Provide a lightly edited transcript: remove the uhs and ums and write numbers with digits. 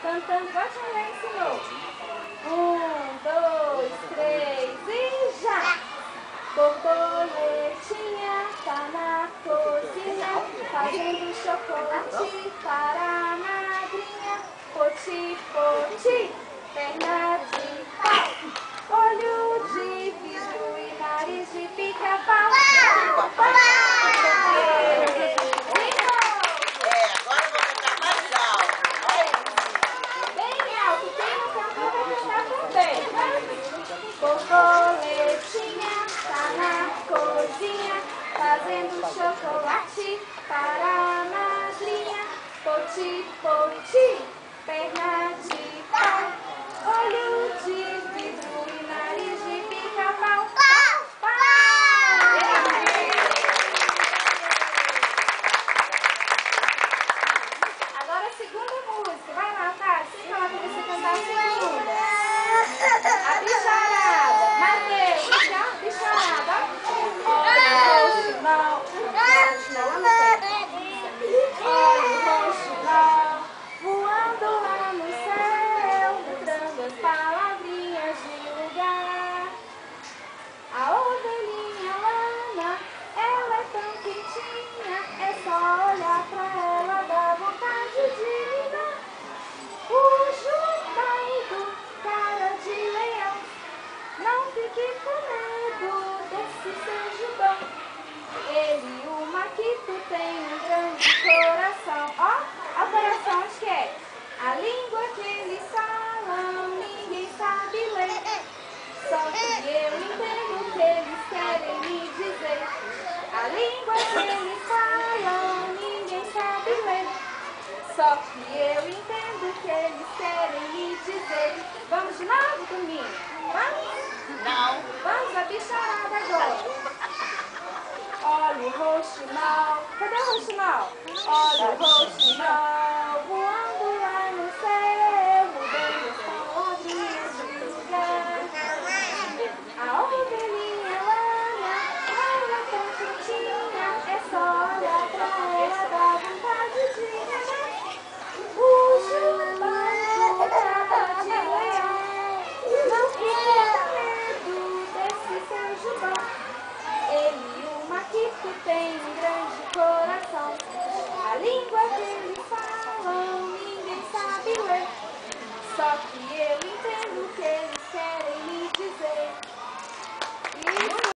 Cantando, igual a tia já ensinou. 1, 2, 3 e já! Borboletinha tá na cozinha, fazendo chocolate para a madrinha. Poti, poti, perna de pau, olho de vidro e nariz de pica-pau. Agora eu vou cantar mais alto. Bem alto, quem não cantou vai cantar também, tá? Borboletinha tá na cozinha, fazendo chocolate para a madrinha. Poti, poti, perna de pau, olho de vidro e nariz de pica-pau. Agora a segunda música. Vai lá, Tati. Fica lá pra você cantar a segunda. A bicharada. Mateus, já? Bicharada. Olha o roxo, não. Olha o roxo, não. Voando lá no céu, mostrando as palavrinhas de lugar. A ovelhinha Lana, ela é tão quentinha, é só olhar pra ela, dá vontade de minar. O Judaído, cara de leão, não fique com medo desse seu judão. Ele e o Maquito tem um grande coração. Ó, o coração onde que é? A língua que eles falam, ninguém sabe ler. Só que eu entendo o que eles querem me dizer. A língua que eles falam, ninguém sabe ler. Só que eu entendo o que eles querem me dizer. Vamos de novo, turminha? Vamos? Não. Vamos a bicharada agora. Olha o roxinol. Cadê o roxinol? Olha o roxinol.